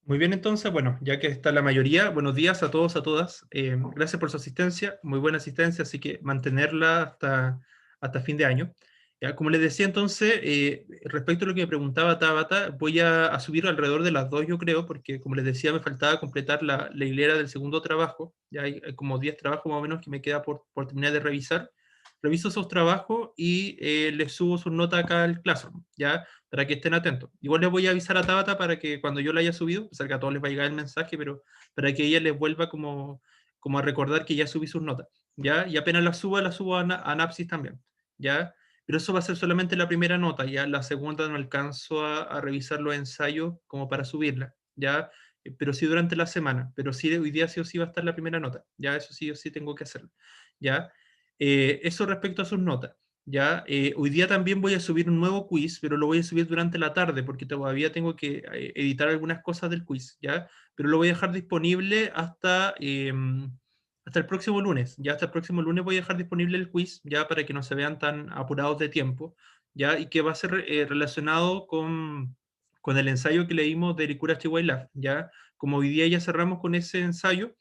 Muy bien, entonces, bueno, ya que está la mayoría, buenos días a todos, a todas. Gracias por su asistencia, muy buena asistencia, así que mantenerla hasta fin de año. Ya, como les decía entonces, respecto a lo que me preguntaba Tabata, voy a subir alrededor de las 2, yo creo, porque como les decía, me faltaba completar la hilera del segundo trabajo. Ya hay como 10 trabajos más o menos que me queda por terminar de revisar. Reviso esos trabajos y les subo sus notas acá al Classroom, ¿ya? Para que estén atentos. Igual les voy a avisar a Tabata para que cuando yo la haya subido, o sea que a todos les va a llegar el mensaje, pero para que ella les vuelva como a recordar que ya subí sus notas, ¿ya? Y apenas la subo a Napsis también, ¿ya? Pero eso va a ser solamente la primera nota, ya la segunda no alcanzo a revisar los ensayos como para subirla, ¿ya? Pero sí durante la semana, pero sí hoy día sí o sí va a estar la primera nota, ya eso sí o sí tengo que hacerlo, ¿ya? Eso respecto a sus notas. ¿Ya? Hoy día también voy a subir un nuevo quiz, pero lo voy a subir durante la tarde porque todavía tengo que editar algunas cosas del quiz, ¿ya? Pero lo voy a dejar disponible hasta el próximo lunes, ¿ya? Hasta el próximo lunes voy a dejar disponible el quiz, ¿ya? Para que no se vean tan apurados de tiempo, ¿ya? Y que va a ser relacionado con el ensayo que leímos de Rikura Chihuahua, ¿ya? Como hoy día ya cerramos con ese ensayo,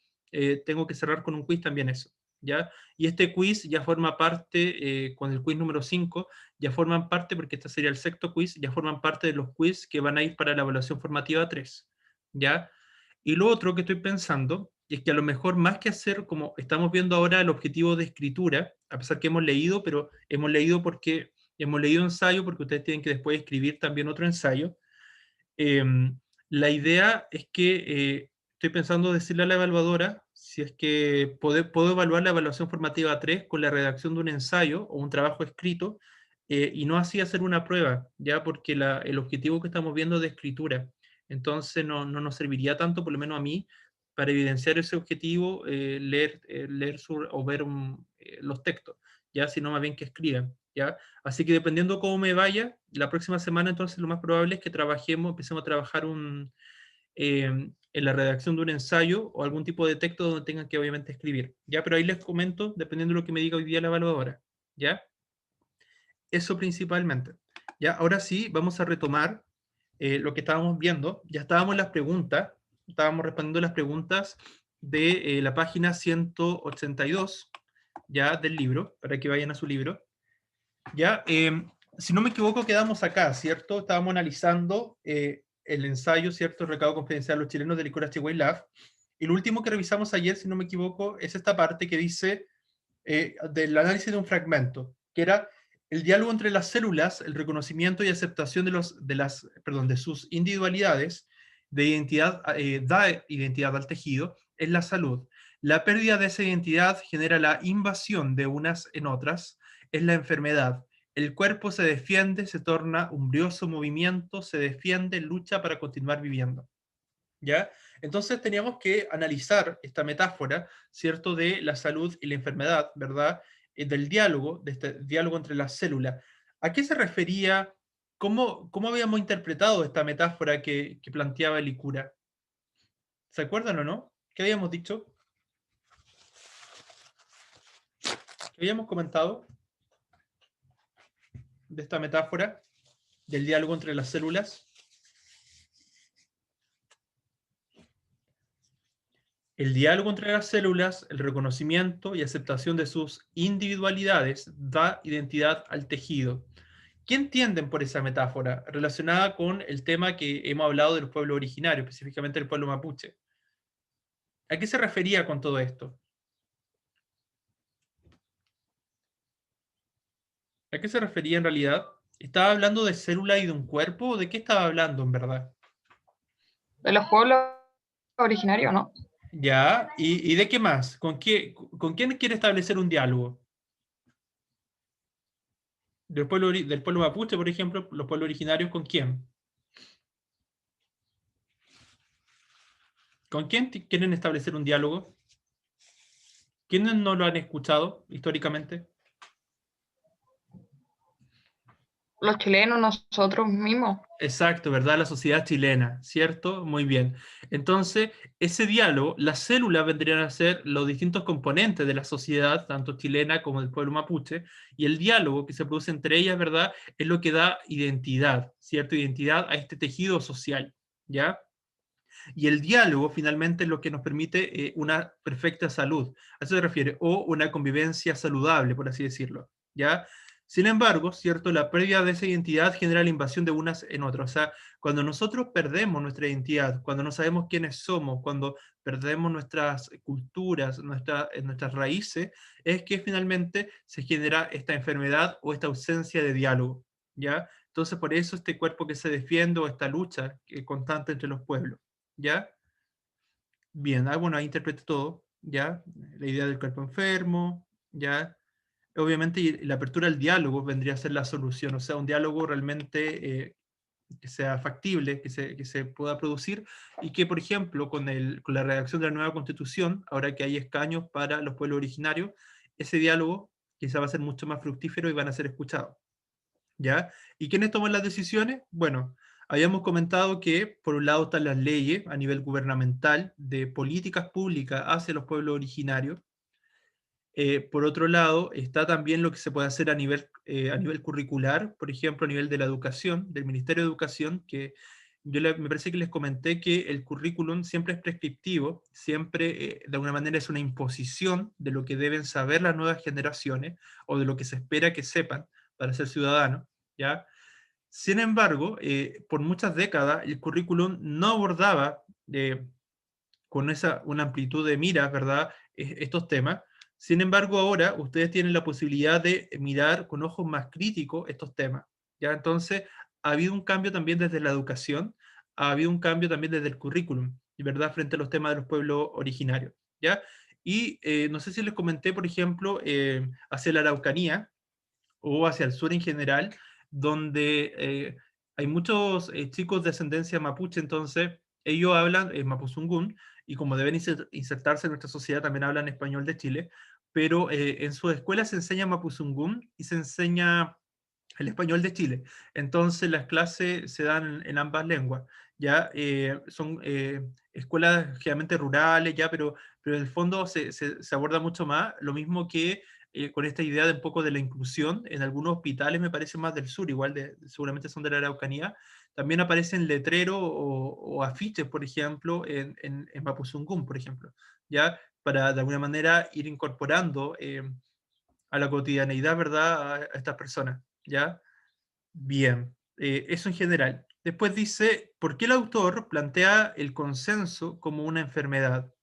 tengo que cerrar con un quiz también eso, ¿ya? Y este quiz ya forma parte, con el quiz número 5, ya forman parte, porque este sería el sexto quiz, ya forman parte de los quiz que van a ir para la evaluación formativa 3, ¿ya? Y lo otro que estoy pensando es que a lo mejor más que hacer, como estamos viendo ahora el objetivo de escritura, a pesar que hemos leído, pero hemos leído porque hemos leído ensayo, porque ustedes tienen que después escribir también otro ensayo. Eh, la idea es que estoy pensando decirle a la evaluadora si es que puedo evaluar la evaluación formativa 3 con la redacción de un ensayo o un trabajo escrito y no así hacer una prueba, ya porque el objetivo que estamos viendo es de escritura. Entonces no nos serviría tanto, por lo menos a mí, para evidenciar ese objetivo, leer o ver los textos, ya, sino más bien que escriban. ¿Ya? Así que dependiendo cómo me vaya, la próxima semana entonces lo más probable es que empecemos a trabajar en la redacción de un ensayo o algún tipo de texto donde tengan que obviamente escribir. ¿Ya? Pero ahí les comento, dependiendo de lo que me diga hoy día la evaluadora. ¿Ya? Eso principalmente. ¿Ya? Ahora sí, vamos a retomar lo que estábamos viendo. Ya estábamos en las preguntas, estábamos respondiendo las preguntas de la página 182, ya del libro, para que vayan a su libro. Ya, si no me equivoco, quedamos acá, ¿cierto? Estábamos analizando el ensayo, ¿cierto? El recado confidencial de los chilenos de Licor Chihuahua. Y lo último que revisamos ayer, si no me equivoco, es esta parte que dice del análisis de un fragmento, que era el diálogo entre las células, el reconocimiento y aceptación de sus individualidades, da identidad al tejido, es la salud. La pérdida de esa identidad genera la invasión de unas en otras, es la enfermedad. El cuerpo se defiende, se torna umbríoso movimiento, se defiende, lucha para continuar viviendo. ¿Ya? Entonces teníamos que analizar esta metáfora, ¿cierto?, de la salud y la enfermedad, ¿verdad? Del diálogo, de este diálogo entre las células. ¿A qué se refería? ¿Cómo habíamos interpretado esta metáfora que planteaba Licura? ¿Se acuerdan o no? ¿Qué habíamos dicho? ¿Qué habíamos comentado de esta metáfora del diálogo entre las células? El diálogo entre las células, el reconocimiento y aceptación de sus individualidades da identidad al tejido. ¿Qué entienden por esa metáfora relacionada con el tema que hemos hablado de los pueblos originarios, específicamente el pueblo mapuche? ¿A qué se refería con todo esto? ¿A qué se refería en realidad? ¿Estaba hablando de célula y de un cuerpo? ¿O de qué estaba hablando en verdad? De los pueblos originarios, ¿no? ¿Ya? ¿Y de qué más? ¿Con quién quiere establecer un diálogo? Del pueblo mapuche, por ejemplo, los pueblos originarios, ¿con quién? ¿Con quién quieren establecer un diálogo? ¿Quiénes no lo han escuchado históricamente? Los chilenos, nosotros mismos. Exacto, ¿verdad? La sociedad chilena, ¿cierto? Muy bien. Entonces, ese diálogo, las células vendrían a ser los distintos componentes de la sociedad, tanto chilena como del pueblo mapuche, y el diálogo que se produce entre ellas, ¿verdad? Es lo que da identidad, ¿cierto? Identidad a este tejido social, ¿ya? Y el diálogo finalmente es lo que nos permite una perfecta salud. A eso se refiere, o una convivencia saludable, por así decirlo. ¿Ya? Sin embargo, ¿cierto? La pérdida de esa identidad genera la invasión de unas en otras. O sea, cuando nosotros perdemos nuestra identidad, cuando no sabemos quiénes somos, cuando perdemos nuestras culturas, nuestras raíces, es que finalmente se genera esta enfermedad o esta ausencia de diálogo. ¿Ya? Entonces, por eso este cuerpo que se defiende o esta lucha constante entre los pueblos. ¿Ya? Bien, bueno, ahí interprete todo, ¿ya? La idea del cuerpo enfermo, ¿ya? Obviamente la apertura al diálogo vendría a ser la solución, o sea, un diálogo realmente que sea factible, que se pueda producir, y que, por ejemplo, con la redacción de la nueva constitución, ahora que hay escaños para los pueblos originarios, ese diálogo quizá va a ser mucho más fructífero y van a ser escuchados. ¿Ya? ¿Y quiénes toman las decisiones? Bueno, habíamos comentado que por un lado están las leyes a nivel gubernamental de políticas públicas hacia los pueblos originarios. Por otro lado, está también lo que se puede hacer a nivel curricular, por ejemplo, a nivel de la educación, del Ministerio de Educación, que me parece que les comenté que el currículum siempre es prescriptivo, siempre de alguna manera es una imposición de lo que deben saber las nuevas generaciones o de lo que se espera que sepan para ser ciudadanos, ¿ya? Sin embargo, por muchas décadas el currículum no abordaba con una amplitud de miras, ¿verdad? Estos temas. Sin embargo, ahora ustedes tienen la posibilidad de mirar con ojos más críticos estos temas, ¿ya? Entonces, ha habido un cambio también desde la educación, ha habido un cambio también desde el currículum, ¿verdad? Frente a los temas de los pueblos originarios, ¿ya? Y no sé si les comenté, por ejemplo, hacia la Araucanía o hacia el sur en general, donde hay muchos chicos de ascendencia mapuche, entonces ellos hablan mapuzungún, y como deben insertarse en nuestra sociedad, también hablan español de Chile, pero en su escuela se enseña mapuzungún y se enseña el español de Chile. Entonces las clases se dan en ambas lenguas, ¿ya? Son escuelas generalmente rurales, ¿ya? Pero en el fondo se aborda mucho más, lo mismo que con esta idea de un poco de la inclusión, en algunos hospitales, me parece más del sur, igual seguramente son de la Araucanía, también aparecen letreros o afiches, por ejemplo, en Mapuzungún, por ejemplo, ¿ya? Para de alguna manera ir incorporando a la cotidianeidad, ¿verdad? A estas personas, ¿ya? Bien, eso en general. Después dice, ¿por qué el autor plantea el consenso como una enfermedad?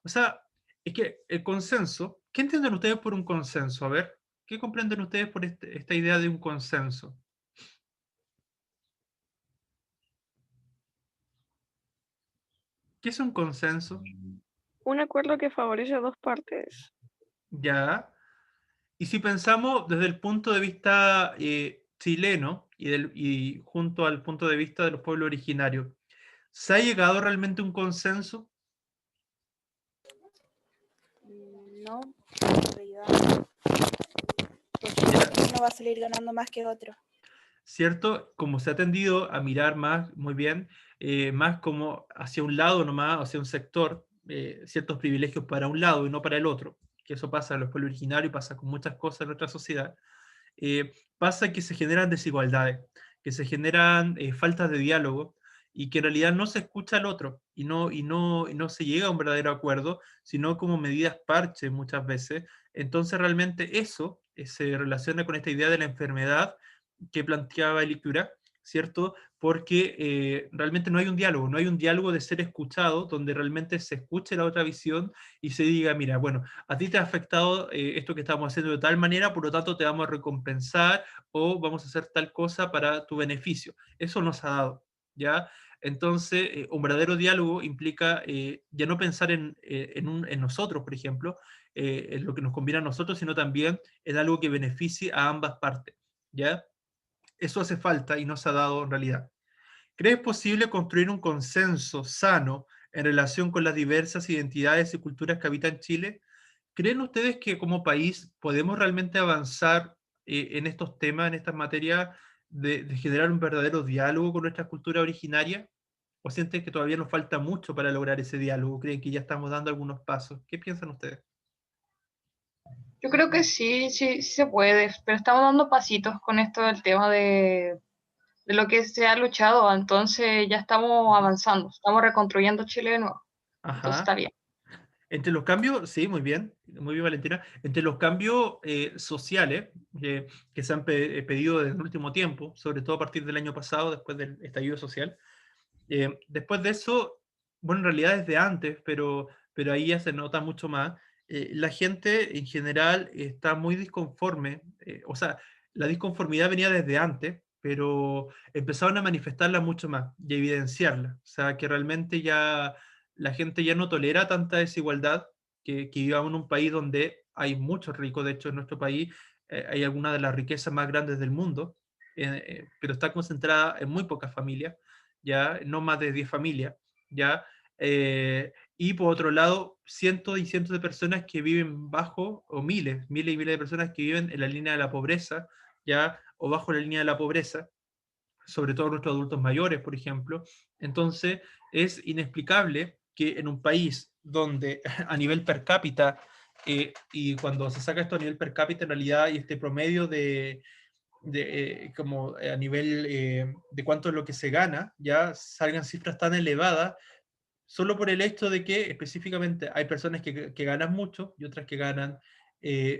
O sea, es que el consenso, ¿qué entienden ustedes por un consenso? A ver, ¿qué comprenden ustedes por esta idea de un consenso? ¿Qué es un consenso? Un acuerdo que favorece a dos partes. Ya. Y si pensamos desde el punto de vista chileno y junto al punto de vista de los pueblos originarios, ¿se ha llegado realmente a un consenso? No, en realidad no, Ya, porque uno va a salir ganando más que otro. ¿cierto? Como se ha tendido a mirar más, muy bien, más como hacia un lado nomás, hacia un sector, ciertos privilegios para un lado y no para el otro, que eso pasa en los pueblos originarios y pasa con muchas cosas en nuestra sociedad, pasa que se generan desigualdades, que se generan faltas de diálogo y que en realidad no se escucha al otro y no se llega a un verdadero acuerdo, sino como medidas parche muchas veces. Entonces realmente eso se relaciona con esta idea de la enfermedad que planteaba Elicura, ¿cierto? Porque realmente no hay un diálogo de ser escuchado, donde realmente se escuche la otra visión y se diga, mira, bueno, a ti te ha afectado esto que estamos haciendo de tal manera, por lo tanto te vamos a recompensar o vamos a hacer tal cosa para tu beneficio. Eso nos ha dado, ¿ya? Entonces, un verdadero diálogo implica ya no pensar en nosotros, por ejemplo, en lo que nos conviene a nosotros, sino también en algo que beneficie a ambas partes, ¿ya? Eso hace falta y no se ha dado en realidad. ¿Crees posible construir un consenso sano en relación con las diversas identidades y culturas que habitan Chile? ¿Creen ustedes que como país podemos realmente avanzar en estos temas, en estas materias, de generar un verdadero diálogo con nuestra cultura originaria? ¿O sienten que todavía nos falta mucho para lograr ese diálogo? ¿Creen que ya estamos dando algunos pasos? ¿Qué piensan ustedes? Yo creo que sí, sí, sí se puede, pero estamos dando pasitos con esto del tema lo que se ha luchado, entonces ya estamos avanzando, estamos reconstruyendo Chile de nuevo, entonces está Ajá. bien. Entre los cambios, sí, muy bien Valentina, entre los cambios sociales que se han pedido desde el último tiempo, sobre todo a partir del año pasado, después del estallido social, después de eso, bueno, en realidad desde antes, pero ahí ya se nota mucho más, la gente en general está muy disconforme, o sea, la disconformidad venía desde antes, pero empezaron a manifestarla mucho más y a evidenciarla, o sea, que realmente ya la gente ya no tolera tanta desigualdad, que vivamos en un país donde hay muchos ricos, de hecho en nuestro país hay algunas de las riquezas más grandes del mundo, pero está concentrada en muy pocas familias, ya no más de 10 familias, ya. Y por otro lado, cientos y cientos de personas que viven bajo, o miles y miles de personas que viven en la línea de la pobreza, ya, o bajo la línea de la pobreza, sobre todo nuestros adultos mayores, por ejemplo. Entonces, es inexplicable que en un país donde a nivel per cápita, y cuando se saca esto a nivel per cápita, en realidad, y este promedio como a nivel de cuánto es lo que se gana, ya salgan cifras tan elevadas, solo por el hecho de que específicamente hay personas que ganan mucho y otras que ganan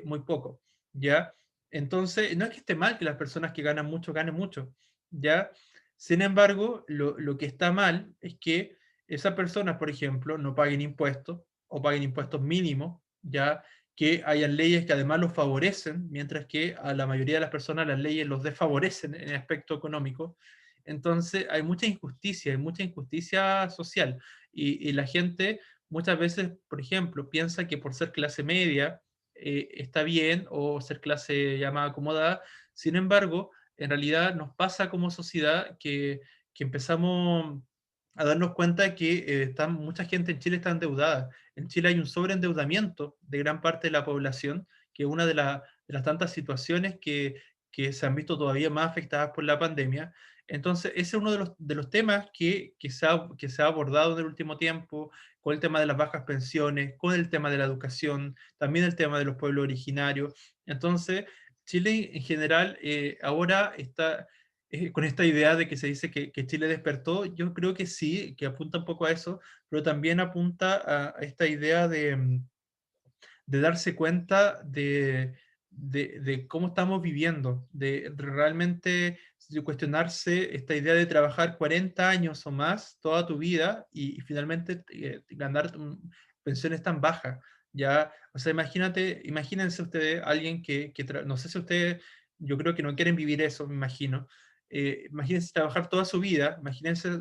muy poco, ¿ya? Entonces, no es que esté mal que las personas que ganan mucho ganen mucho, ¿ya? Sin embargo, lo que está mal es que esas personas, por ejemplo, no paguen impuestos o paguen impuestos mínimos, ¿ya? Que hayan leyes que además los favorecen, mientras que a la mayoría de las personas las leyes los desfavorecen en el aspecto económico. Entonces, hay mucha injusticia social. Y la gente muchas veces, por ejemplo, piensa que por ser clase media está bien, o ser clase llamada acomodada. Sin embargo, en realidad nos pasa como sociedad que empezamos a darnos cuenta que mucha gente en Chile está endeudada. En Chile hay un sobreendeudamiento de gran parte de la población, que es una de las tantas situaciones que se han visto todavía más afectadas por la pandemia. Entonces, ese es uno de los temas que se ha abordado en el último tiempo, con el tema de las bajas pensiones, con el tema de la educación, también el tema de los pueblos originarios. Entonces, Chile en general ahora está con esta idea de que se dice que Chile despertó. Yo creo que sí, que apunta un poco a eso, pero también apunta a esta idea de darse cuenta de cómo estamos viviendo, de realmente cuestionarse esta idea de trabajar 40 años o más toda tu vida y finalmente ganar pensiones tan bajas. Ya, o sea, imagínense ustedes, alguien no sé si ustedes, yo creo que no quieren vivir eso, me imagino. Imagínense trabajar toda su vida, imagínense,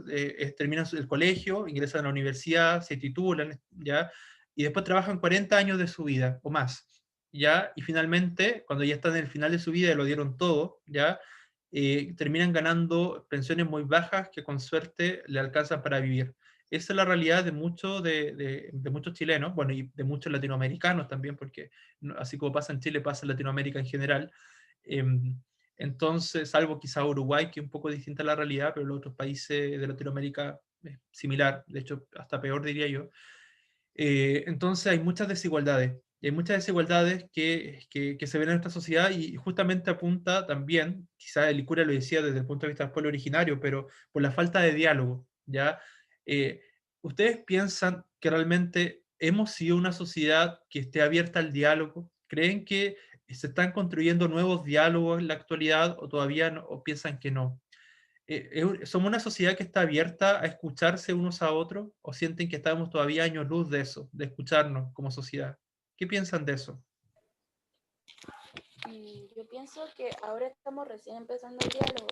terminan el colegio, ingresan a la universidad, se titulan, ya, y después trabajan 40 años de su vida o más, ¿ya? Y finalmente, cuando ya están en el final de su vida y lo dieron todo, ¿ya? Terminan ganando pensiones muy bajas que con suerte le alcanzan para vivir. Esa es la realidad de muchos de muchos chilenos, bueno, y de muchos latinoamericanos también, porque así como pasa en Chile, pasa en Latinoamérica en general. Entonces, salvo quizá Uruguay, que es un poco distinta a la realidad, pero los otros países de Latinoamérica es similar, de hecho, hasta peor diría yo. Entonces hay muchas desigualdades, y hay muchas desigualdades que se ven en nuestra sociedad, y justamente apunta también, quizá el Licura lo decía desde el punto de vista del pueblo originario, pero por la falta de diálogo, ¿ya? Eh, ¿Ustedes piensan que realmente hemos sido una sociedad que esté abierta al diálogo? ¿Creen que se están construyendo nuevos diálogos en la actualidad, o todavía no, o piensan que no? ¿Somos una sociedad que está abierta a escucharse unos a otros, o sienten que estamos todavía años luz de eso, de escucharnos como sociedad? ¿Qué piensan de eso? Yo pienso que ahora estamos recién empezando el diálogo,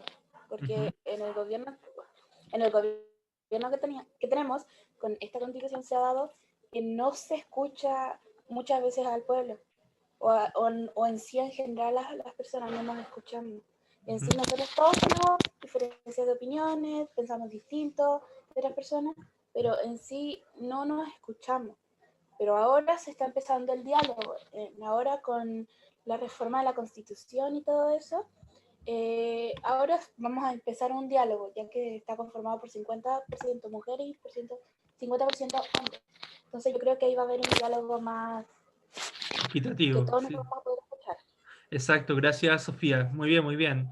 Ujú, porque en el gobierno que tenemos, con esta constitución se ha dado que no se escucha muchas veces al pueblo, o en sí en general las personas no nos escuchamos. En sí ujú, nosotros todos tenemos diferencias de opiniones, pensamos distinto de otras personas, pero en sí no nos escuchamos. Pero ahora se está empezando el diálogo, ahora con la reforma de la Constitución y todo eso, ahora vamos a empezar un diálogo, ya que está conformado por 50% mujeres y 50% hombres. Entonces yo creo que ahí va a haber un diálogo más que equitativo, todos nos sí. vamos a poder escuchar. Exacto, gracias Sofía. Muy bien, muy bien.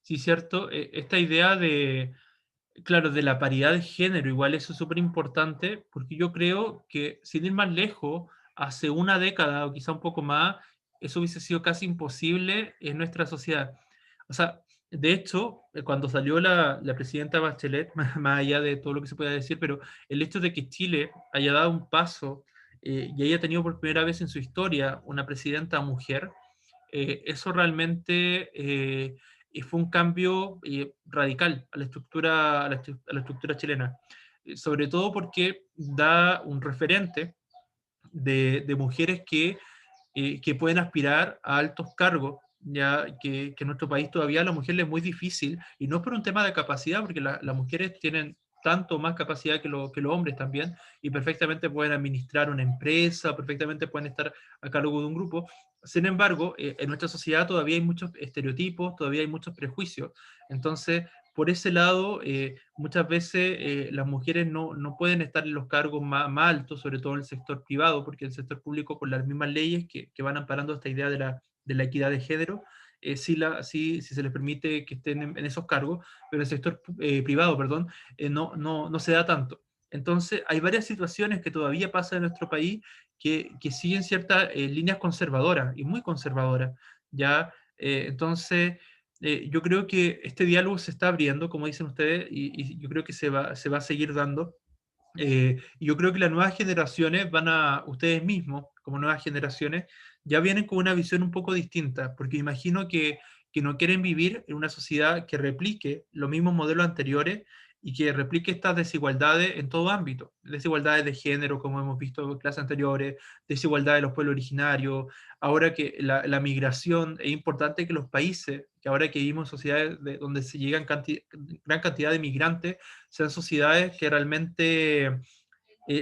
sí, cierto. Esta idea de, claro, de la paridad de género, igual eso es súper importante, porque yo creo que, sin ir más lejos, hace una década o quizá un poco más, eso hubiese sido casi imposible en nuestra sociedad. O sea, de hecho, cuando salió la presidenta Bachelet, más allá de todo lo que se pueda decir, pero el hecho de que Chile haya dado un paso y haya tenido por primera vez en su historia una presidenta mujer, eso realmente fue un cambio radical a la estructura, a la estructura chilena. Sobre todo porque da un referente de mujeres que pueden aspirar a altos cargos, ya que en nuestro país todavía a la mujer le es muy difícil, y no es por un tema de capacidad, porque las mujeres tienen tanto más capacidad que los hombres también, y perfectamente pueden administrar una empresa, perfectamente pueden estar a cargo de un grupo. Sin embargo, en nuestra sociedad todavía hay muchos estereotipos, todavía hay muchos prejuicios. Entonces, por ese lado, muchas veces las mujeres no pueden estar en los cargos más altos, sobre todo en el sector privado, porque el sector público, por las mismas leyes que van amparando esta idea de la equidad de género, sí se les permite que estén en esos cargos, pero el sector privado, perdón, no se da tanto. Entonces, hay varias situaciones que todavía pasan en nuestro país que siguen ciertas líneas conservadoras y muy conservadoras, ¿ya? Entonces, yo creo que este diálogo se está abriendo, como dicen ustedes, y yo creo que se va a seguir dando. Y yo creo que las nuevas generaciones ustedes mismos, como nuevas generaciones, ya vienen con una visión un poco distinta, porque imagino que no quieren vivir en una sociedad que replique los mismos modelos anteriores y que replique estas desigualdades en todo ámbito, desigualdades de género, como hemos visto en clases anteriores, desigualdades de los pueblos originarios, ahora que la migración, es importante que los países, que ahora que vivimos en sociedades donde se llegan gran cantidad de migrantes, sean sociedades que realmente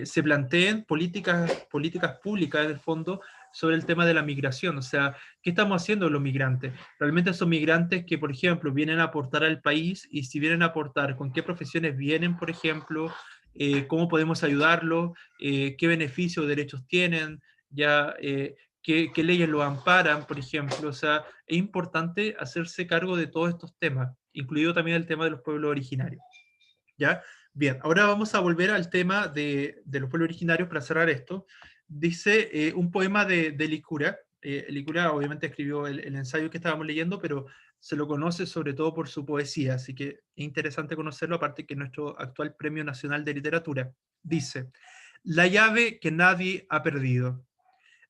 se planteen políticas públicas en el fondo sobre el tema de la migración. O sea, ¿qué estamos haciendo los migrantes? Realmente son migrantes que, por ejemplo, vienen a aportar al país, y si vienen a aportar, ¿con qué profesiones vienen, por ejemplo? ¿Cómo podemos ayudarlos? ¿Qué beneficios o derechos tienen? Ya, ¿qué leyes lo amparan, por ejemplo? O sea, es importante hacerse cargo de todos estos temas, incluido también el tema de los pueblos originarios. ¿Ya? Bien, ahora vamos a volver al tema de los pueblos originarios para cerrar esto. Dice un poema de Licura. Licura obviamente escribió el ensayo que estábamos leyendo, pero se lo conoce sobre todo por su poesía, así que es interesante conocerlo, aparte que es nuestro actual Premio Nacional de Literatura. Dice, la llave que nadie ha perdido.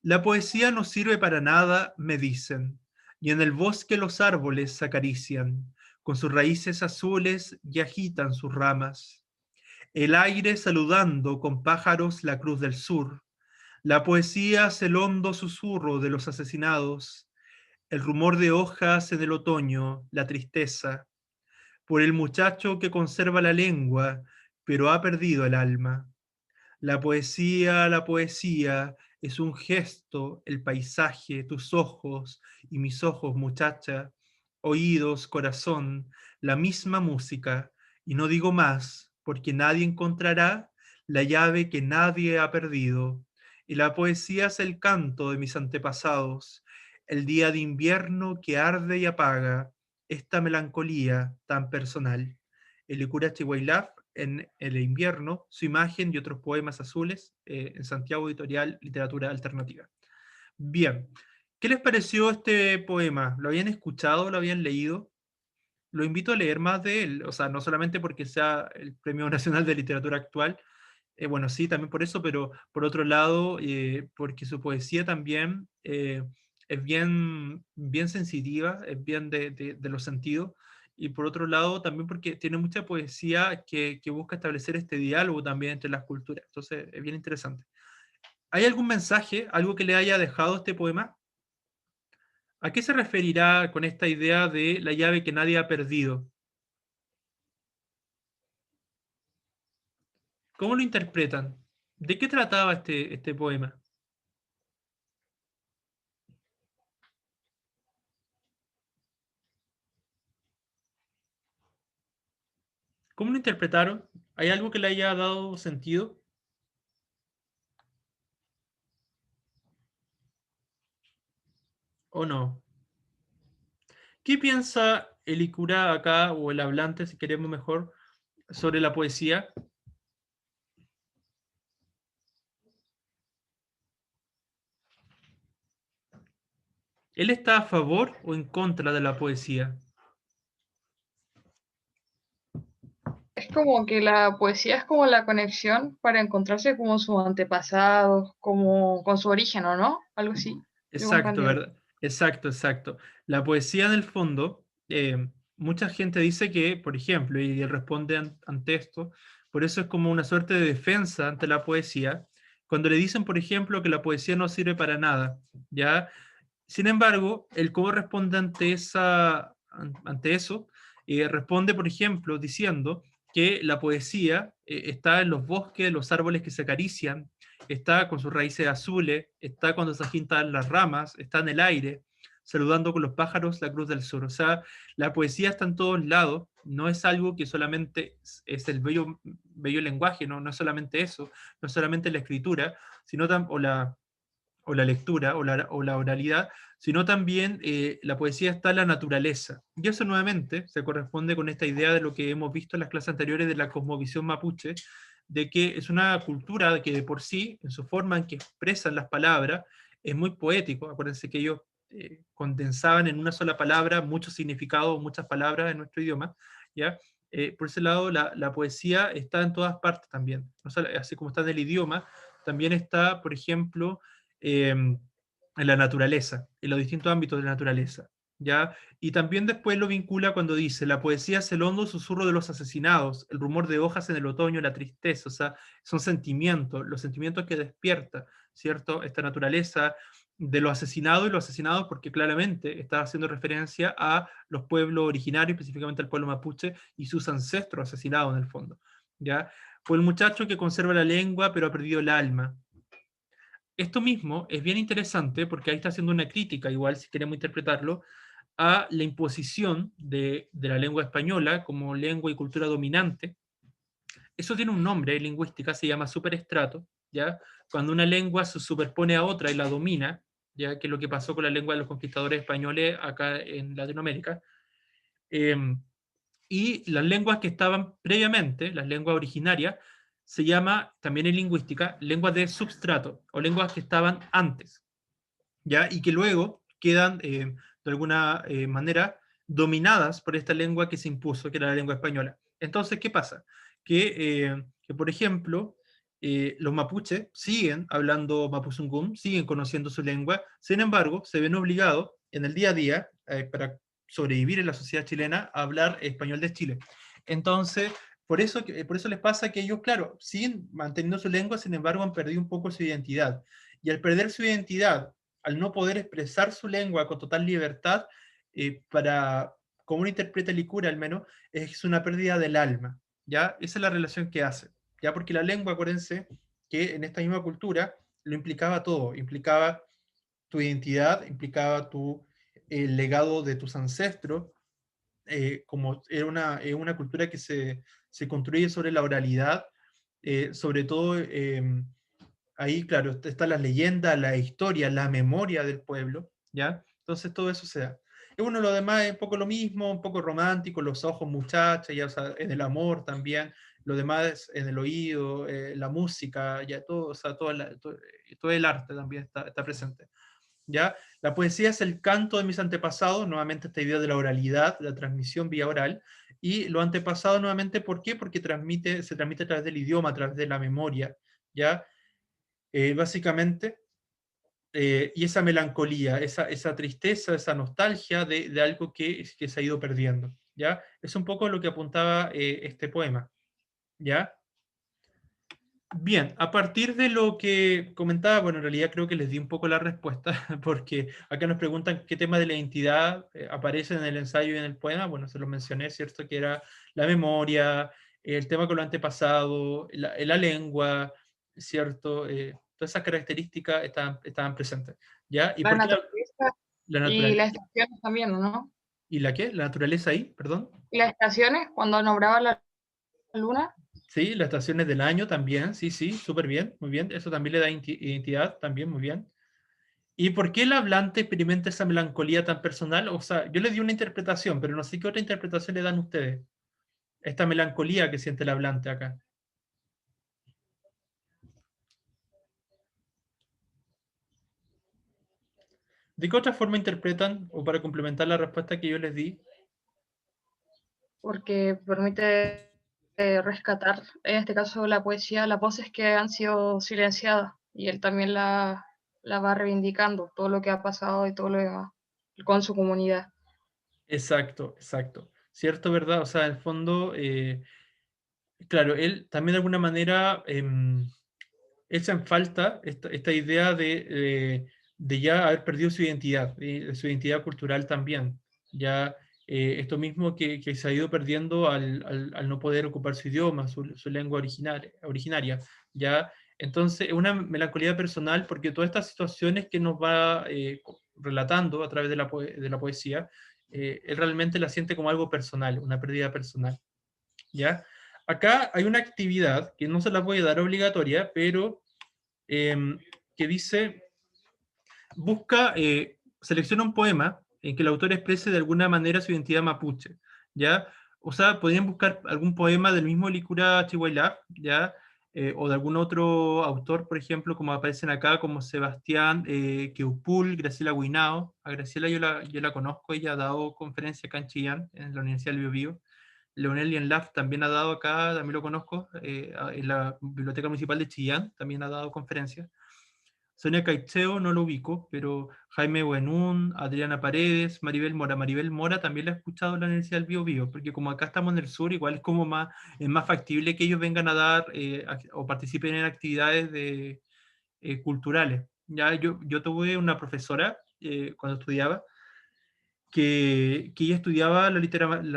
La poesía no sirve para nada, me dicen, y en el bosque los árboles se acarician, con sus raíces azules y agitan sus ramas. El aire saludando con pájaros la cruz del sur. La poesía es el hondo susurro de los asesinados, el rumor de hojas en el otoño, la tristeza, por el muchacho que conserva la lengua, pero ha perdido el alma. La poesía es un gesto, el paisaje, tus ojos y mis ojos, muchacha, oídos, corazón, la misma música, y no digo más, porque nadie encontrará la llave que nadie ha perdido. Y la poesía es el canto de mis antepasados, el día de invierno que arde y apaga esta melancolía tan personal. El Licura Chihuahua en el invierno, su imagen y otros poemas azules en Santiago Editorial Literatura Alternativa. Bien, ¿qué les pareció este poema? ¿Lo habían escuchado? ¿Lo habían leído? Lo invito a leer más de él, o sea, no solamente porque sea el Premio Nacional de Literatura Actual, bueno, sí, también por eso, pero por otro lado, porque su poesía también es bien sensitiva, es bien de los sentidos, y por otro lado también porque tiene mucha poesía que busca establecer este diálogo también entre las culturas. Entonces, es bien interesante. ¿Hay algún mensaje, algo que le haya dejado este poema? ¿A qué se referirá con esta idea de la llave que nadie ha perdido? ¿Cómo lo interpretan? ¿De qué trataba este poema? ¿Cómo lo interpretaron? ¿Hay algo que le haya dado sentido o no? ¿Qué piensa Cura acá, o el hablante, si queremos mejor, sobre la poesía? ¿Él está a favor o en contra de la poesía? Es como que la poesía es como la conexión para encontrarse con sus antepasados, como con su origen, ¿o no? Algo así. Yo Exacto, comprendí. ¿verdad? Exacto, exacto. La poesía en el fondo, mucha gente dice que, por ejemplo, y él responde ante esto, por eso es como una suerte de defensa ante la poesía, cuando le dicen, por ejemplo, que la poesía no sirve para nada, ¿ya? Sin embargo, el cómo responde ante eso, responde, por ejemplo, diciendo que la poesía está en los bosques, los árboles que se acarician, está con sus raíces azules, está cuando se agitan las ramas, está en el aire, saludando con los pájaros la cruz del sur. O sea, la poesía está en todos lados, no es algo que solamente es el bello lenguaje, ¿no? No es solamente eso, no es solamente la escritura, sino o la lectura o la oralidad, sino también la poesía está en la naturaleza. Y eso nuevamente se corresponde con esta idea de lo que hemos visto en las clases anteriores de la cosmovisión mapuche, de que es una cultura que de por sí, en su forma en que expresan las palabras, es muy poético. Acuérdense que ellos condensaban en una sola palabra muchos significados, muchas palabras en nuestro idioma, ¿ya? Por ese lado, la poesía está en todas partes también, no solo, así como está en el idioma, también está, por ejemplo, en la naturaleza, en los distintos ámbitos de la naturaleza, ¿ya? Y también después lo vincula cuando dice, la poesía es el hondo susurro de los asesinados, el rumor de hojas en el otoño, la tristeza, o sea, son sentimientos, los sentimientos que despierta, ¿cierto? Esta naturaleza de los asesinados porque claramente está haciendo referencia a los pueblos originarios, específicamente al pueblo mapuche y sus ancestros asesinados en el fondo, ¿ya? Fue el muchacho que conserva la lengua pero ha perdido el alma. Esto mismo es bien interesante porque ahí está haciendo una crítica, igual si queremos interpretarlo, a la imposición de la lengua española como lengua y cultura dominante. Eso tiene un nombre en lingüística, se llama superestrato, ¿ya? Cuando una lengua se superpone a otra y la domina, ya que es lo que pasó con la lengua de los conquistadores españoles acá en Latinoamérica. Eh, y las lenguas que estaban previamente, las lenguas originarias, se llama también en lingüística lenguas de substrato o lenguas que estaban antes, ¿ya? Y que luego quedan de alguna manera dominadas por esta lengua que se impuso, que era la lengua española. Entonces, ¿qué pasa? Que por ejemplo, los mapuches siguen hablando mapuzungún, siguen conociendo su lengua, sin embargo, se ven obligados en el día a día, para sobrevivir en la sociedad chilena, a hablar español de Chile. Entonces, por eso les pasa que ellos, claro, siguen manteniendo su lengua, sin embargo, han perdido un poco su identidad. Y al perder su identidad, al no poder expresar su lengua con total libertad, como uno interpreta Licura al menos, es una pérdida del alma, ¿ya? Esa es la relación que hace, ¿ya? Porque la lengua, acuérdense, que en esta misma cultura lo implicaba todo, implicaba tu identidad, implicaba el legado de tus ancestros, como era una cultura que se construye sobre la oralidad, sobre todo ahí, claro, están las leyendas, la historia, la memoria del pueblo, ¿ya? Entonces todo eso se da. Y bueno, lo demás es un poco lo mismo, un poco romántico, los ojos muchacha, ya, o sea, en el amor también, lo demás es en el oído, la música, ya todo, o sea, todo el arte también está presente. ¿Ya? La poesía es el canto de mis antepasados, nuevamente esta idea de la oralidad, la transmisión vía oral, y lo antepasado nuevamente, ¿por qué? Porque se transmite a través del idioma, a través de la memoria, ¿ya? Básicamente, y esa melancolía, esa tristeza, esa nostalgia de algo que se ha ido perdiendo, ¿ya? Es un poco lo que apuntaba este poema, ¿ya? Bien, a partir de lo que comentaba, bueno, en realidad creo que les di un poco la respuesta, porque acá nos preguntan qué tema de la identidad aparece en el ensayo y en el poema. Bueno, se lo mencioné, ¿cierto? Que era la memoria, el tema con lo antepasado, la lengua, ¿cierto? Todas esas características estaban presentes, ¿ya? ¿Y La por qué naturaleza la y naturaleza? las estaciones también, ¿no? ¿Y la qué? ¿La naturaleza ahí? Perdón. Y las estaciones, cuando nombraba la luna, Sí, las estaciones del año también, sí, sí, súper bien, muy bien. Eso también le da identidad, también, muy bien. ¿Y por qué el hablante experimenta esa melancolía tan personal? O sea, yo le di una interpretación, pero no sé qué otra interpretación le dan ustedes. Esta melancolía que siente el hablante acá. ¿De qué otra forma interpretan, o para complementar la respuesta que yo les di? Porque permite rescatar, en este caso la poesía, las voces que han sido silenciadas, y él también la va reivindicando, todo lo que ha pasado y todo lo demás, con su comunidad. Exacto, exacto. ¿Cierto, verdad? O sea, en el fondo, claro, él también de alguna manera echa en falta esta idea de ya haber perdido su identidad, su identidad cultural también. Ya esto mismo que se ha ido perdiendo al no poder ocupar su idioma, su lengua originaria. Ya, entonces, es una melancolía personal porque todas estas situaciones que nos va relatando a través de de la poesía, él realmente la siente como algo personal, una pérdida personal. ¿Ya? Acá hay una actividad que no se la voy a dar obligatoria, pero que dice, selecciona un poema en que el autor exprese de alguna manera su identidad mapuche, ¿ya? O sea, podrían buscar algún poema del mismo Licura Chihuahua, ¿ya? O de algún otro autor, por ejemplo, como aparecen acá, como Sebastián Queupul, Graciela Guinao. A Graciela yo la conozco, ella ha dado conferencia acá en Chillán, en la Universidad del Biobío. Leonel Lienlaf también ha dado acá, también lo conozco, en la Biblioteca Municipal de Chillán también ha dado conferencias. Sonia Caicheo no lo ubico, pero Jaime Buenún, Adriana Paredes, Maribel Mora. Maribel Mora también la he escuchado en la Universidad del Biobío, porque como acá estamos en el sur, igual es más factible que ellos vengan a dar o participen en actividades culturales. Yo tuve una profesora cuando estudiaba, que ella estudiaba la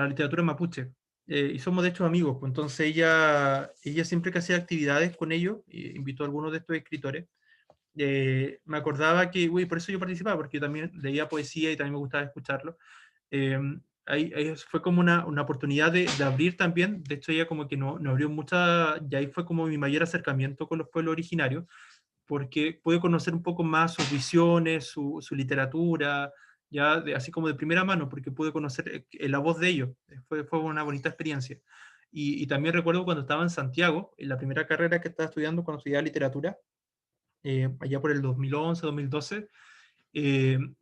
literatura mapuche, y somos de hecho amigos, pues entonces ella siempre que hacía actividades con ellos, invitó a algunos de estos escritores, me acordaba que, uy, por eso yo participaba, porque también leía poesía y también me gustaba escucharlo. Eh, ahí fue como una oportunidad de abrir también, de hecho ella como que no abrió mucha, y ahí fue como mi mayor acercamiento con los pueblos originarios, porque pude conocer un poco más sus visiones, su literatura, ya así como de primera mano, porque pude conocer la voz de ellos. Fue una bonita experiencia. Y también recuerdo cuando estaba en Santiago, en la primera carrera que estaba estudiando, cuando estudiaba literatura, allá por el 2011, 2012,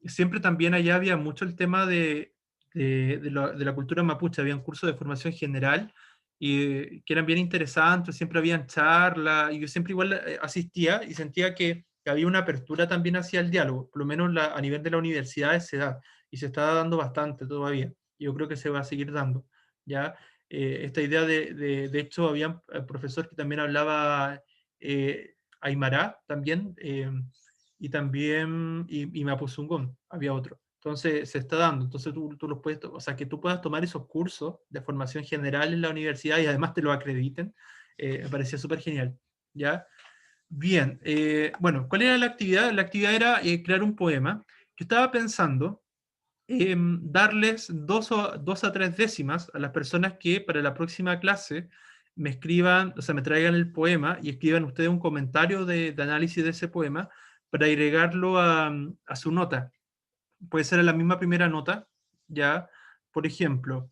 siempre también allá había mucho el tema de la cultura mapuche, había un curso de formación general que eran bien interesantes, siempre habían charlas, y yo siempre igual asistía y sentía que había una apertura también hacia el diálogo, por lo menos a nivel de la universidad se da, y se está dando bastante todavía, yo creo que se va a seguir dando, ¿ya? Esta idea de hecho, había un profesor que también hablaba Aymara también, y también y Mapuzungún, había otro. Entonces se está dando, entonces tú los puedes, o sea, que tú puedas tomar esos cursos de formación general en la universidad y además te lo acrediten, me parecía súper genial, ¿ya? Bien, bueno, ¿cuál era la actividad? La actividad era crear un poema. Yo estaba pensando darles dos a tres décimas a las personas que para la próxima clase me escriban, o sea, me traigan el poema y escriban ustedes un comentario de análisis de ese poema para agregarlo a su nota. Puede ser a la misma primera nota, ya, por ejemplo,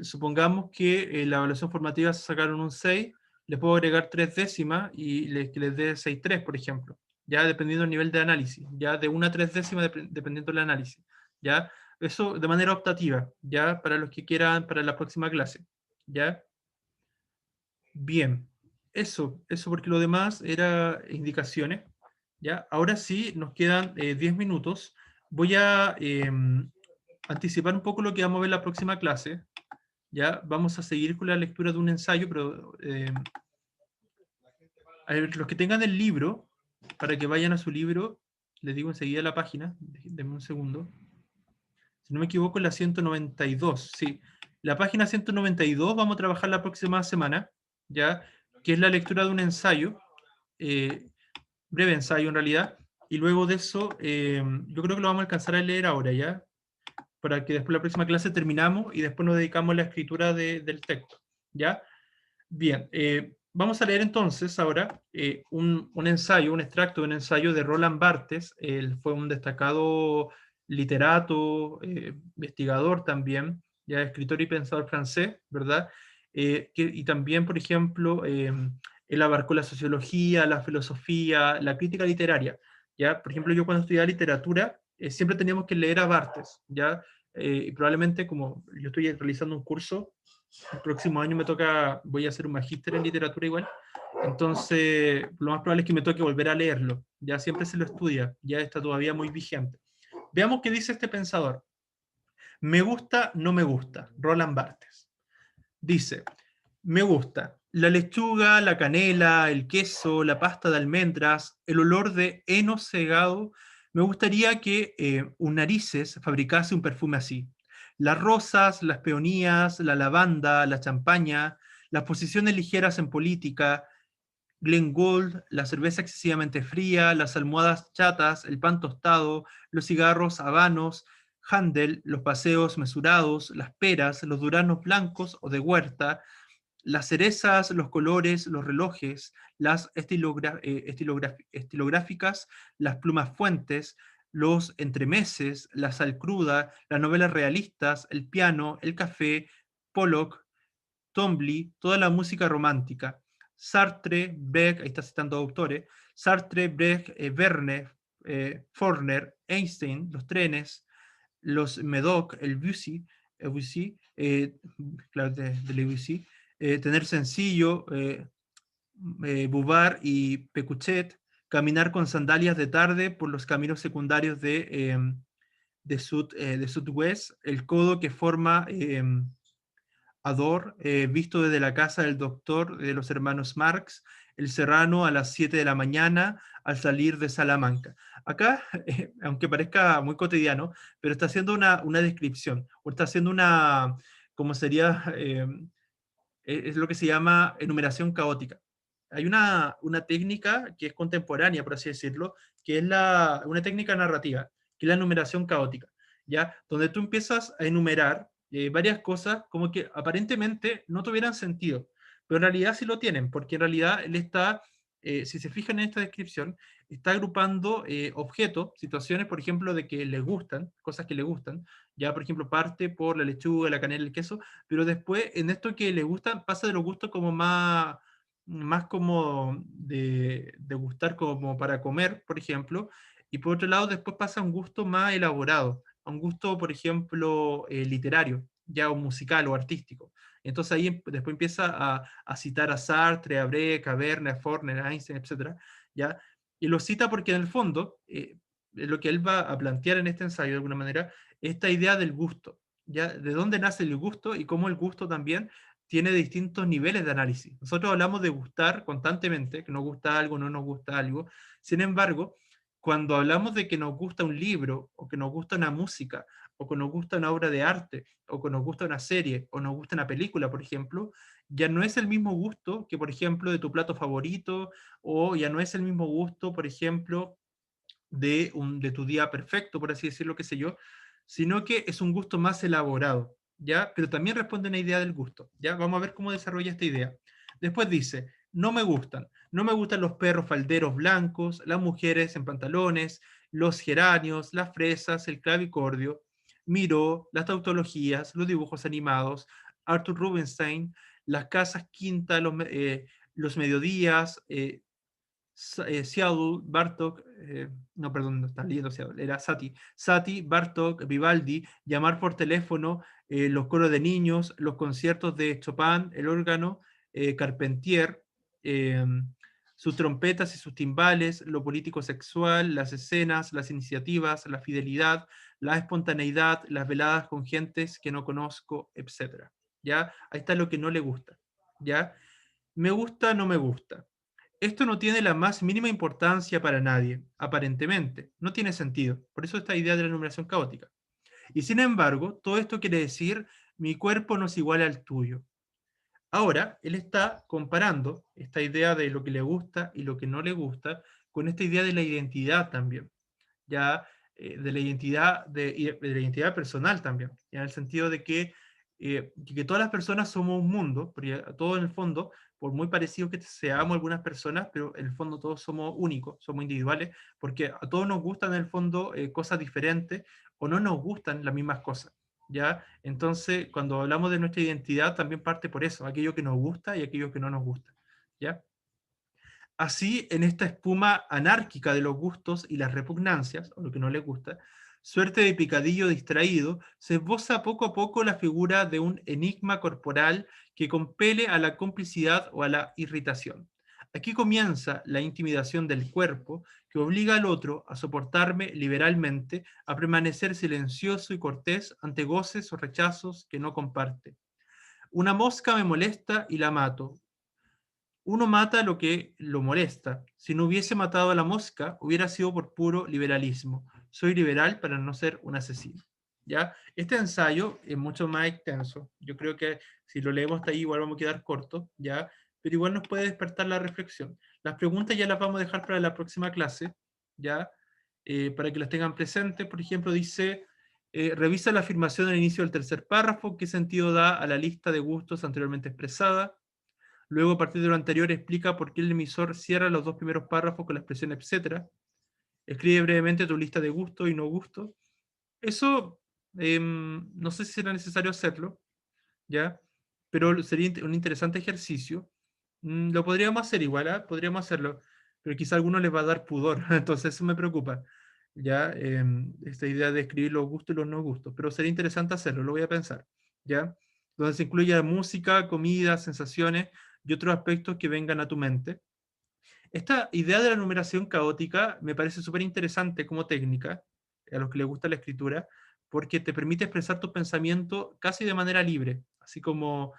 supongamos que la evaluación formativa se sacaron un 6, les puedo agregar tres décimas y que les dé 6,3, por ejemplo, ya dependiendo del nivel de análisis, ya de una a tres décimas dependiendo del análisis, ya, eso de manera optativa, ya, para los que quieran para la próxima clase, ya. Bien, eso porque lo demás era indicaciones, ya. Ahora sí, nos quedan 10 minutos. Voy a anticipar un poco lo que vamos a ver en la próxima clase. Ya vamos a seguir con la lectura de un ensayo, pero a ver, los que tengan el libro, para que vayan a su libro, les digo enseguida la página, denme un segundo. Si no me equivoco, es la 192, sí. La página 192 vamos a trabajar la próxima semana, ya, que es la lectura de un ensayo, breve ensayo en realidad, y luego de eso, yo creo que lo vamos a alcanzar a leer ahora, ¿ya? Para que después la próxima clase terminamos y después nos dedicamos a la escritura del texto, ¿ya? Bien, vamos a leer entonces ahora un ensayo, un extracto de un ensayo de Roland Barthes. Él fue un destacado literato, investigador también, ya escritor y pensador francés, ¿verdad? Y también, por ejemplo, él abarcó la sociología, la filosofía, la crítica literaria, ¿ya? Por ejemplo, yo cuando estudiaba literatura, siempre teníamos que leer a Barthes, ¿ya? Y probablemente como yo estoy realizando un curso, el próximo año me toca, voy a hacer un magíster en literatura igual, entonces lo más probable es que me toque volver a leerlo, ya siempre se lo estudia, ya está todavía muy vigente. Veamos qué dice este pensador. Me gusta, no me gusta, Roland Barthes. Dice, me gusta la lechuga, la canela, el queso, la pasta de almendras, el olor de heno cegado. Me gustaría que un narices fabricase un perfume así. Las rosas, las peonías, la lavanda, la champaña, las posiciones ligeras en política, Glen Gould, la cerveza excesivamente fría, las almohadas chatas, el pan tostado, los cigarros habanos, Handel, los paseos mesurados, las peras, los duranos blancos o de huerta, las cerezas, los colores, los relojes, las estilográficas, las plumas fuentes, los entremeses, la sal cruda, las novelas realistas, el piano, el café, Pollock, Twombly, toda la música romántica. Sartre, Brecht, ahí está citando autores, Sartre, Brecht, Verne, Faulkner, Einstein, los trenes, los Medoc, el Bussy, claro, de Le Bussy, tener sencillo, Bouvard y Pecuchet, caminar con sandalias de tarde por los caminos secundarios de Sud-West, el codo que forma Ador, visto desde la casa del doctor de los hermanos Marx, el Serrano a las 7 de la mañana al salir de Salamanca. Acá, aunque parezca muy cotidiano, pero está haciendo una descripción, o está haciendo una, como sería, es lo que se llama enumeración caótica. Hay una técnica que es contemporánea, por así decirlo, que es una técnica narrativa, que es la enumeración caótica, ¿ya? Donde tú empiezas a enumerar varias cosas como que aparentemente no tuvieran sentido, pero en realidad sí lo tienen, porque en realidad él está, si se fijan en esta descripción, está agrupando objetos, situaciones, por ejemplo, de que les gustan, cosas que le gustan, ya, por ejemplo, parte por la lechuga, la canela, el queso, pero después en esto que le gustan pasa de los gustos como más como de gustar como para comer, por ejemplo, y por otro lado después pasa a un gusto más elaborado, a un gusto, por ejemplo, literario, ya o musical o artístico. Entonces ahí después empieza a citar a Sartre, a Brecht, a Verne, a Faulkner, a Einstein, etc. ¿Ya? Y lo cita porque en el fondo, lo que él va a plantear en este ensayo de alguna manera, esta idea del gusto, ¿ya? De dónde nace el gusto y cómo el gusto también tiene distintos niveles de análisis. Nosotros hablamos de gustar constantemente, que nos gusta algo, no nos gusta algo. Sin embargo, cuando hablamos de que nos gusta un libro, o que nos gusta una música, o que nos gusta una obra de arte, o que nos gusta una serie, o nos gusta una película, por ejemplo, ya no es el mismo gusto que, por ejemplo, de tu plato favorito, o ya no es el mismo gusto, por ejemplo, de tu día perfecto, por así decirlo, qué sé yo, sino que es un gusto más elaborado, ¿ya? Pero también responde a una idea del gusto, ¿ya? Vamos a ver cómo desarrolla esta idea. Después dice, no me gustan los perros falderos blancos, las mujeres en pantalones, los geranios, las fresas, el clavicordio, Miró, las tautologías, los dibujos animados, Arthur Rubinstein, las casas quinta, los mediodías, Seattle, Bartók, no, perdón, no está leyendo Seattle, era Satie, Bartók, Vivaldi, llamar por teléfono, los coros de niños, los conciertos de Chopin, el órgano, Carpentier, eh, sus trompetas y sus timbales, lo político sexual, las escenas, las iniciativas, la fidelidad, la espontaneidad, las veladas con gentes que no conozco, etc. ¿Ya? Ahí está lo que no le gusta. ¿Ya? Me gusta, no me gusta. Esto no tiene la más mínima importancia para nadie, aparentemente. No tiene sentido. Por eso esta idea de la numeración caótica. Y sin embargo, todo esto quiere decir, mi cuerpo no es igual al tuyo. Ahora, él está comparando esta idea de lo que le gusta y lo que no le gusta con esta idea de la identidad también. Ya de la identidad personal también. Ya en el sentido de que todas las personas somos un mundo, porque todo en el fondo por muy parecidos que seamos algunas personas, pero en el fondo todos somos únicos, somos individuales, porque a todos nos gustan en el fondo cosas diferentes, o no nos gustan las mismas cosas, ¿ya? Entonces, cuando hablamos de nuestra identidad, también parte por eso, aquello que nos gusta y aquello que no nos gusta, ¿ya? Así, en esta espuma anárquica de los gustos y las repugnancias, o lo que no les gusta, suerte de picadillo distraído, se esboza poco a poco la figura de un enigma corporal que compele a la complicidad o a la irritación. Aquí comienza la intimidación del cuerpo, que obliga al otro a soportarme liberalmente, a permanecer silencioso y cortés ante goces o rechazos que no comparte. Una mosca me molesta y la mato. Uno mata lo que lo molesta. Si no hubiese matado a la mosca, hubiera sido por puro liberalismo. Soy liberal para no ser un asesino. ¿Ya? Este ensayo es mucho más extenso. Yo creo que si lo leemos hasta ahí igual vamos a quedar cortos, ¿ya? Pero igual nos puede despertar la reflexión. Las preguntas ya las vamos a dejar para la próxima clase, ¿ya? Para que las tengan presentes. Por ejemplo, dice, revisa la afirmación al inicio del tercer párrafo, qué sentido da a la lista de gustos anteriormente expresada. Luego, a partir de lo anterior, explica por qué el emisor cierra los dos primeros párrafos con la expresión etc. Escribe brevemente tu lista de gusto y no gusto. Eso, no sé si será necesario hacerlo, ¿ya? Pero sería un interesante ejercicio. Lo podríamos hacer igual, ¿eh? Podríamos hacerlo, pero quizá a algunos les va a dar pudor, entonces eso me preocupa, ¿ya? Esta idea de escribir los gustos y los no gustos, pero sería interesante hacerlo, lo voy a pensar, ¿ya? Donde se incluya música, comida, sensaciones y otros aspectos que vengan a tu mente. Esta idea de la numeración caótica me parece súper interesante como técnica, a los que les gusta la escritura, porque te permite expresar tus pensamientos casi de manera libre, así como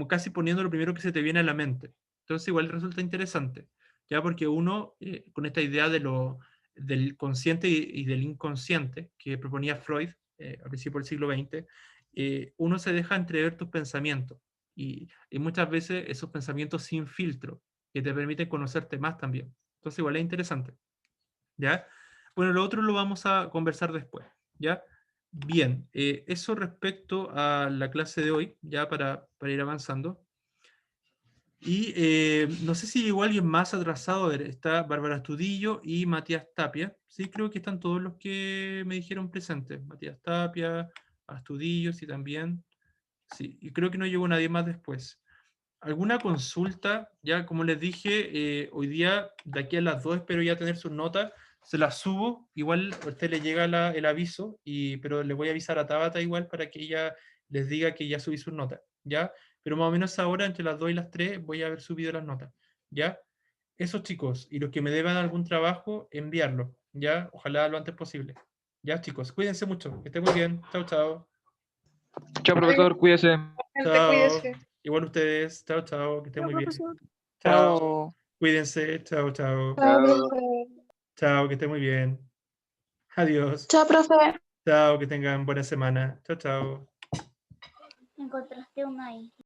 casi poniendo lo primero que se te viene a la mente. Entonces igual resulta interesante, ya porque uno, con esta idea del consciente y del inconsciente que proponía Freud a principios del siglo XX, uno se deja entrever tus pensamientos y muchas veces esos pensamientos sin filtro, que te permiten conocerte más también. Entonces igual es interesante, ¿ya? Bueno, lo otro lo vamos a conversar después, ¿ya? Bien, eso respecto a la clase de hoy, ya para ir avanzando. Y no sé si igual alguien más atrasado, a ver, está Bárbara Astudillo y Matías Tapia. Sí, creo que están todos los que me dijeron presentes. Matías Tapia, Astudillo, sí también. Sí, y creo que no llegó nadie más después. ¿Alguna consulta? Ya, como les dije, hoy día, de aquí a las 2, espero ya tener sus notas. Se las subo, igual a usted le llega el aviso, pero le voy a avisar a Tabata igual para que ella les diga que ya subí sus notas, ¿ya? Pero más o menos ahora, entre las 2 y las 3, voy a haber subido las notas, ¿ya? Esos chicos, y los que me deban algún trabajo, enviarlo, ¿ya? Ojalá lo antes posible. Ya, chicos, cuídense mucho, que estén muy bien. Chao, chao. Chao, profesor, cuídese. Gente, Chao. cuídese. Igual ustedes. Chao, chao. Que estén Chao, muy bien. profesor. Chao. Chao. Cuídense. Chao, chao. Chao, Chao. profe. Chao, que estén muy bien. Adiós. Chao, profe. Chao, que tengan buena semana. Chao, chao. Encontraste una ahí.